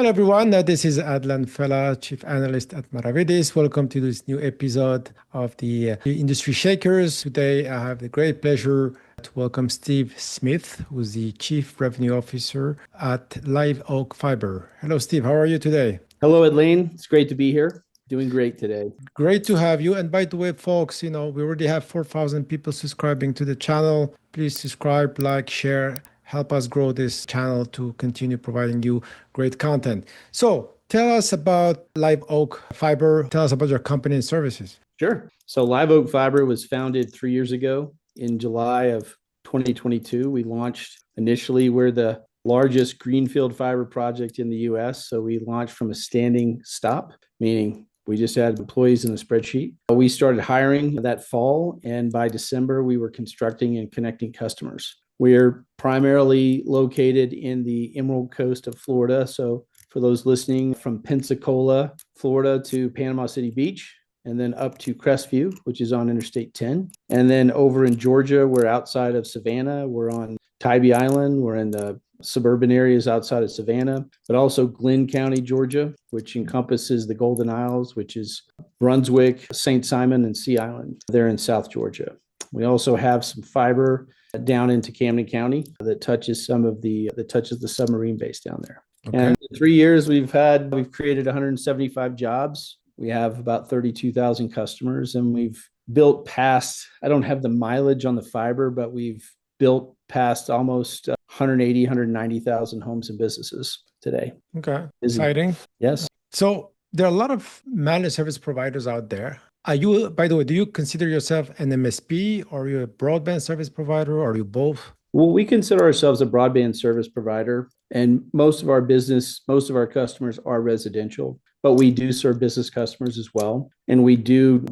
Hello, everyone. This is Adlane, Fellah, Chief Analyst at Maravedis. Welcome to this new episode of the Industry Shakers. Today, I have the great pleasure to welcome Steve Smith, who's the Chief Revenue Officer at LiveOak Fiber. Hello, Steve. How are you today? Hello, Adlane. It's great to be here. Doing great today. Great to have you. And by the way, folks, we already have 4,000 people subscribing to the channel. Please subscribe, like, share. Help us grow this channel to continue providing you great content. So tell us about LiveOak Fiber. Tell us about your company and services. Sure. So LiveOak Fiber was founded 3 years ago in July of 2022. We launched initially, we're the largest greenfield fiber project in the US. So we launched from a standing stop, meaning we just had employees in a spreadsheet. We started hiring that fall, and by December, we were constructing and connecting customers. We are primarily located in the Emerald Coast of Florida. So for those listening, from Pensacola, Florida to Panama City Beach, and then up to Crestview, which is on Interstate 10. And then over in Georgia, we're outside of Savannah. We're on Tybee Island. We're in the suburban areas outside of Savannah, but also Glenn County, Georgia, which encompasses the Golden Isles, which is Brunswick, St. Simon, and Sea Island. They're in South Georgia. We also have some fiber down into Camden County that touches the submarine base down there. Okay. And in 3 years, we've created 175 jobs. We have about 32,000 customers, and we've built past, I don't have the mileage on the fiber, but we've built past almost 180, 190,000 homes and businesses today. Okay. Exciting. Yes. So there are a lot of managed service providers out there. Are you, by the way, do you consider yourself an MSP, or are you a broadband service provider, or are you both? Well, we consider ourselves a broadband service provider, and most of our customers are residential, but we do serve business customers as well. And we do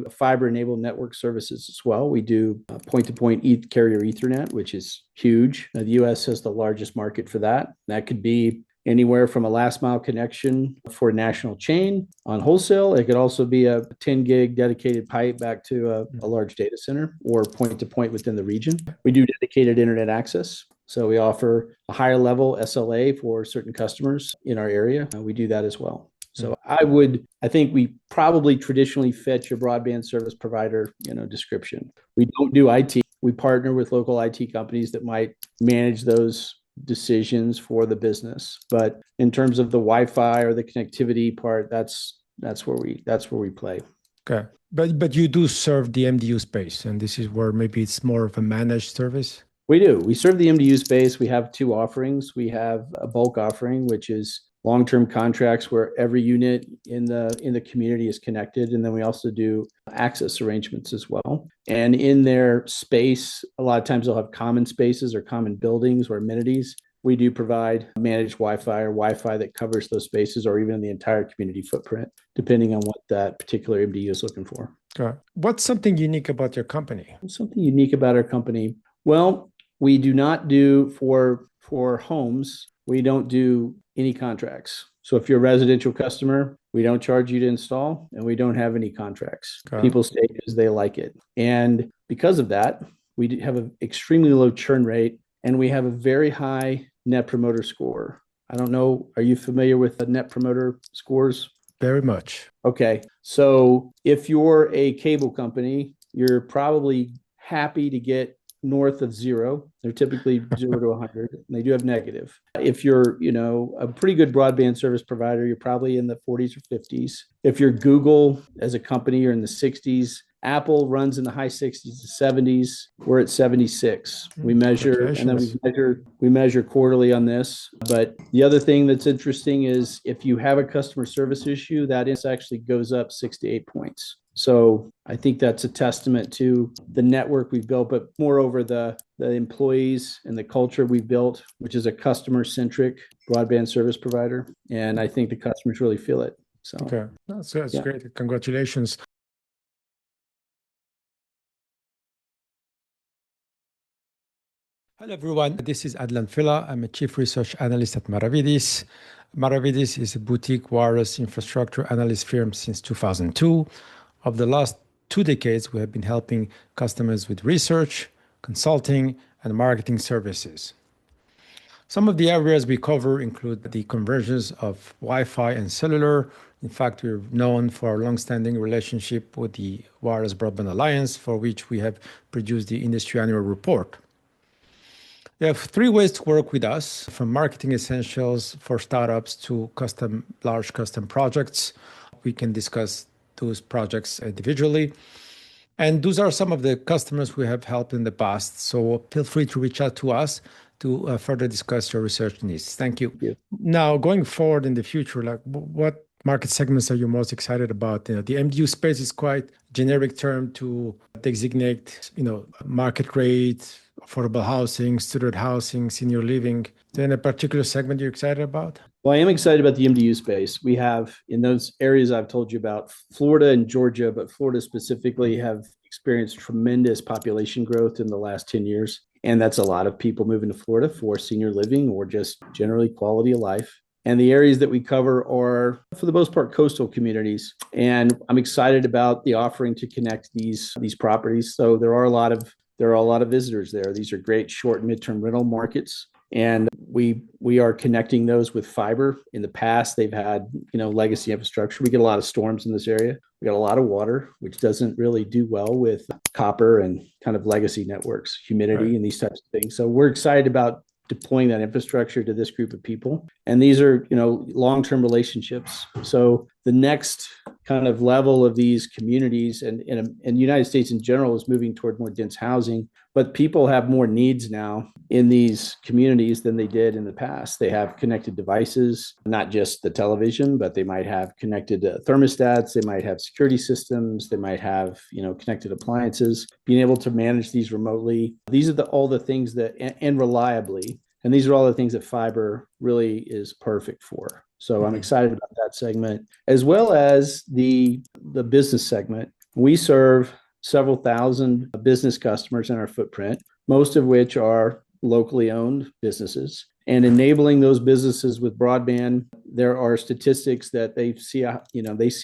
fiber-enabled network services as well. We do point-to-point carrier Ethernet, which is huge. The US has the largest market for that. That could be anywhere from a last mile connection for a national chain on wholesale. It could also be a 10 gig dedicated pipe back to a large data center, or point to point within the region. We do dedicated internet access. So we offer a higher level SLA for certain customers in our area. We do that as well. So I think we probably traditionally fit your broadband service provider, description. We don't do IT. We partner with local IT companies that might manage those decisions for the business, but in terms of the Wi-Fi or the connectivity part, that's where we play. Okay, but you do serve the MDU space, and this is where maybe it's more of a managed service. We do. We serve the MDU space. We have two offerings. We have a bulk offering, which is long-term contracts where every unit in the community is connected, and then we also do access arrangements as well. And in their space, a lot of times they'll have common spaces or common buildings or amenities. We do provide managed Wi-Fi or Wi-Fi that covers those spaces, or even the entire community footprint, depending on what that particular MDU is looking for. Okay. What's something unique about your company? Something unique about our company? Well, we do not do for homes. We don't do any contracts. So if you're a residential customer, we don't charge you to install, and we don't have any contracts. Okay. People stay because they like it. And because of that, we have an extremely low churn rate, and we have a very high net promoter score. I don't know, are you familiar with the net promoter scores? Very much. Okay. So if you're a cable company, you're probably happy to get north of 0. They're typically 0 to 100, and they do have negative. If you're, a pretty good broadband service provider, you're probably in the 40s or 50s. If you're Google as a company, you're in the 60s. Apple runs in the high 60s to 70s. We're at 76. We measure, and then we measure quarterly on this. But the other thing that's interesting is if you have a customer service issue, that actually goes up 6 to 8 points. So I think that's a testament to the network we've built, but moreover, the employees and the culture we've built, which is a customer-centric broadband service provider. And I think the customers really feel it. So okay, that's great. Congratulations. Hello, everyone. This is Adlane Fellah. I'm a Chief Research Analyst at Maravedis. Maravedis is a boutique wireless infrastructure analyst firm since 2002. Of the last 2 decades, we have been helping customers with research, consulting, and marketing services. Some of the areas we cover include the convergence of Wi-Fi and cellular. In fact, we're known for our long-standing relationship with the Wireless Broadband Alliance, for which we have produced the industry annual report. You have three ways to work with us, from marketing essentials for startups to large custom projects. We can discuss those projects individually. And those are some of the customers we have helped in the past. So feel free to reach out to us to further discuss your research needs. Thank you. Now, going forward in the future, like what market segments are you most excited about? The MDU space is quite generic term to designate, market rate, affordable housing, student housing, senior living. Is there any particular segment you're excited about? Well, I am excited about the MDU space. We have, in those areas I've told you about, Florida and Georgia, but Florida specifically, have experienced tremendous population growth in the last 10 years. And that's a lot of people moving to Florida for senior living or just generally quality of life. And the areas that we cover are, for the most part, coastal communities. And I'm excited about the offering to connect these properties. So there are a lot of visitors there. These are great short and midterm rental markets. And we are connecting those with fiber. In the past, they've had, legacy infrastructure. We get a lot of storms in this area. We got a lot of water, which doesn't really do well with copper and kind of legacy networks, humidity, and these types of things. So we're excited about deploying that infrastructure to this group of people. And these are, long-term relationships. So the next kind of level of these communities and the United States in general is moving toward more dense housing, but people have more needs now in these communities than they did in the past. They have connected devices, not just the television, but they might have connected thermostats, they might have security systems, they might have, connected appliances, being able to manage these remotely. These are all the things that, and reliably, and these are all the things that fiber really is perfect for. So I'm excited about that segment, as well as the business segment. We serve several thousand business customers in our footprint, most of which are locally owned businesses. And enabling those businesses with broadband, there are statistics that they see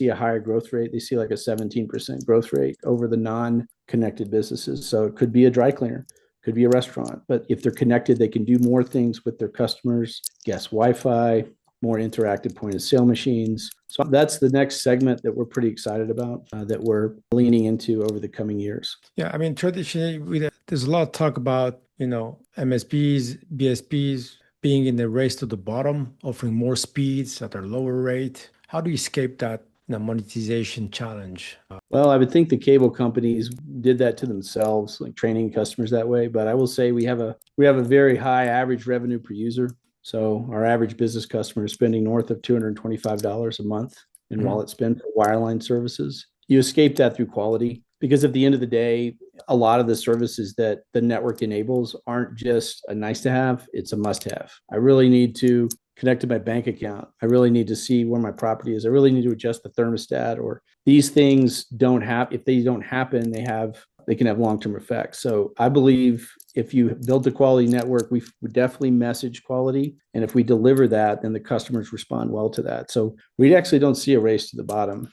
a higher growth rate. They see like a 17% growth rate over the non-connected businesses. So it could be a dry cleaner, could be a restaurant, but if they're connected, they can do more things with their customers, guest Wi-Fi, more interactive point of sale machines. So that's the next segment that we're pretty excited about, that we're leaning into over the coming years. Yeah, I mean, traditionally, there's a lot of talk about, MSPs, BSPs being in the race to the bottom, offering more speeds at a lower rate. How do you escape that monetization challenge? Well, I would think the cable companies did that to themselves, like training customers that way. But I will say we have a very high average revenue per user. So our average business customer is spending north of $225 a month in wallet spend for wireline services. You escape that through quality, because at the end of the day, a lot of the services that the network enables aren't just a nice to have, it's a must have. I really need to connect to my bank account. I really need to see where my property is. I really need to adjust the thermostat, or these things if they don't happen, they can have long-term effects. So I believe if you build a quality network, we definitely message quality. And if we deliver that, then the customers respond well to that. So we actually don't see a race to the bottom.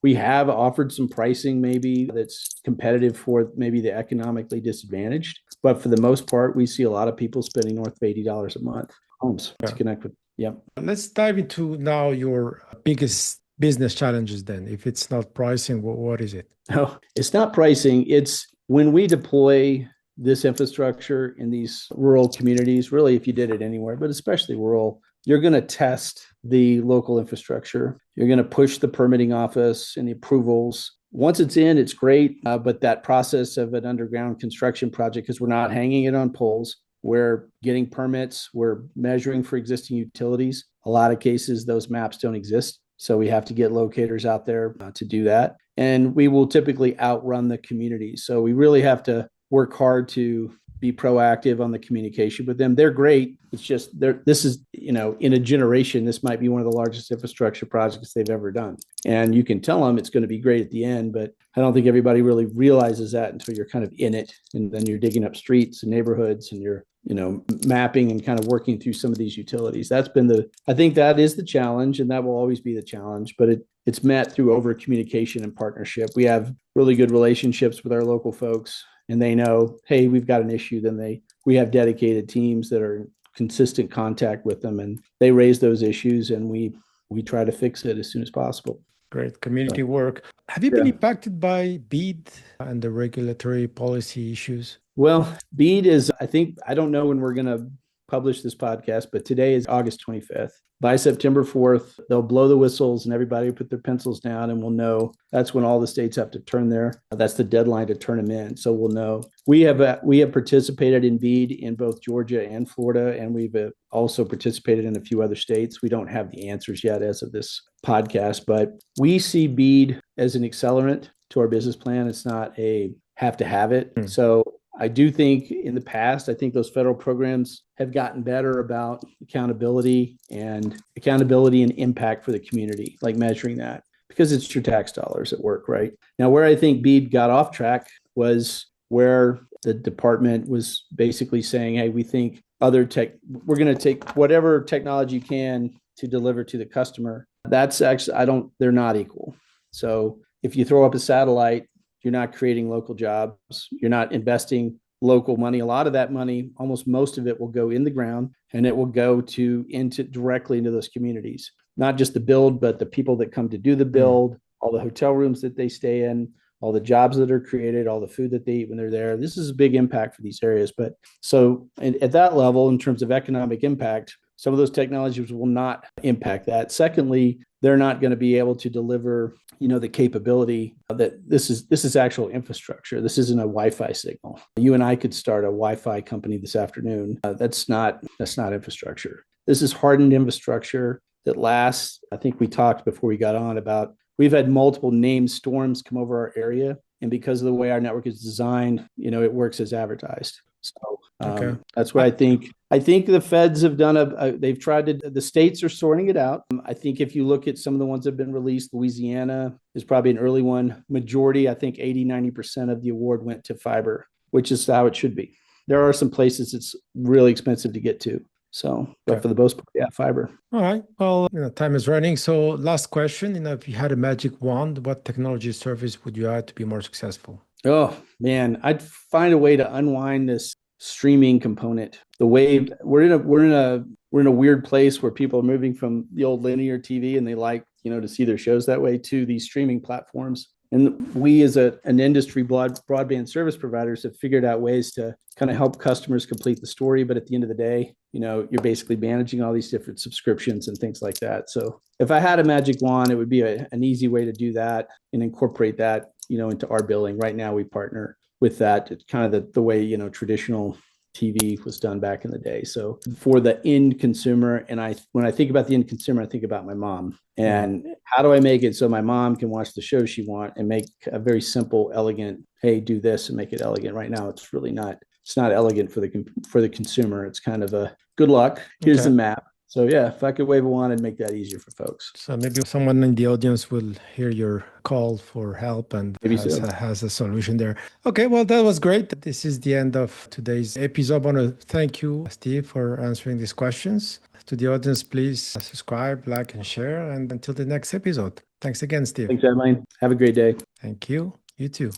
We have offered some pricing maybe that's competitive for maybe the economically disadvantaged. But for the most part, we see a lot of people spending north of $80 a month homes to connect with. Yeah. Let's dive into now your biggest business challenges then. If it's not pricing, what is it? No, it's not pricing. It's when we deploy this infrastructure in these rural communities, really, if you did it anywhere, but especially rural, you're going to test the local infrastructure. You're going to push the permitting office and the approvals. Once it's in, it's great. But that process of an underground construction project, because we're not hanging it on poles, we're getting permits, we're measuring for existing utilities. A lot of cases, those maps don't exist. So we have to get locators out there to do that. And we will typically outrun the community. So we really have to work hard to be proactive on the communication with them. They're great. It's just this is, in a generation, this might be one of the largest infrastructure projects they've ever done. And you can tell them it's going to be great at the end, but I don't think everybody really realizes that until you're kind of in it. And then you're digging up streets and neighborhoods and you're, mapping and kind of working through some of these utilities. I think that is the challenge, and that will always be the challenge, but it's met through over communication and partnership. We have really good relationships with our local folks, and they know, hey, we've got an issue. Then we have dedicated teams that are consistent contact with them, and they raise those issues, and we try to fix it as soon as possible. Great community work. Have you been impacted by BEAD and the regulatory policy issues? Well, BEAD is, I don't know when we're going to publish this podcast, but today is August 25th. By September 4th, they'll blow the whistles and everybody will put their pencils down, and we'll know that's when all the states have to turn that's the deadline to turn them in. So we'll know. We have participated in BEAD in both Georgia and Florida, and we've also participated in a few other states. We don't have the answers yet as of this podcast, but we see BEAD as an accelerant to our business plan. It's not a have to have it. So I do think in the past, I think those federal programs have gotten better about accountability and impact for the community, like measuring that, because it's your tax dollars at work, right? Now, where I think BEAD got off track was where the department was basically saying, hey, we think we're going to take whatever technology you can to deliver to the customer. That's actually, they're not equal. So if you throw up a satellite, you're not creating local jobs. You're not investing local money. A lot of that money, almost most of it, will go in the ground, and it will go directly into those communities. Not just the build, but the people that come to do the build, all the hotel rooms that they stay in, all the jobs that are created, all the food that they eat when they're there. This is a big impact for these areas. But so at that level, in terms of economic impact, some of those technologies will not impact that. Secondly, they're not going to be able to deliver, the capability that this is actual infrastructure. This isn't a Wi-Fi signal. You and I could start a Wi-Fi company this afternoon. That's not infrastructure. This is hardened infrastructure that lasts. I think we talked before we got on about we've had multiple named storms come over our area, and because of the way our network is designed, it works as advertised. So that's what I think. I think the feds have done they've tried to, the states are sorting it out. I think if you look at some of the ones that have been released, Louisiana is probably an early one. Majority, I think 80-90% of the award went to fiber, which is how it should be. There are some places it's really expensive to get to. So, but for the most part, fiber. All right. Well, time is running. So last question, if you had a magic wand, what technology service would you add to be more successful? Oh man, I'd find a way to unwind this streaming component. The way we're in a weird place where people are moving from the old linear TV and they like, to see their shows that way to these streaming platforms. And we as an industry broadband service providers have figured out ways to kind of help customers complete the story. But at the end of the day, you're basically managing all these different subscriptions and things like that. So if I had a magic wand, it would be an easy way to do that and incorporate that, into our billing. Right now, we partner with that. It's kind of the way, traditional TV was done back in the day. So for the end consumer, and when I think about the end consumer, I think about my mom. And how do I make it so my mom can watch the show she wants and make a very simple, elegant, hey, do this and make it elegant. Right now, it's really not. It's not elegant for the consumer. It's kind of a good luck. Here's the map. So if I could wave a wand and make that easier for folks. So maybe someone in the audience will hear your call for help and has a solution there. Okay, well, that was great. This is the end of today's episode. I want to thank you, Steve, for answering these questions. To the audience, please subscribe, like, and share. And until the next episode. Thanks again, Steve. Thanks, Adlane. Have a great day. Thank you. You too.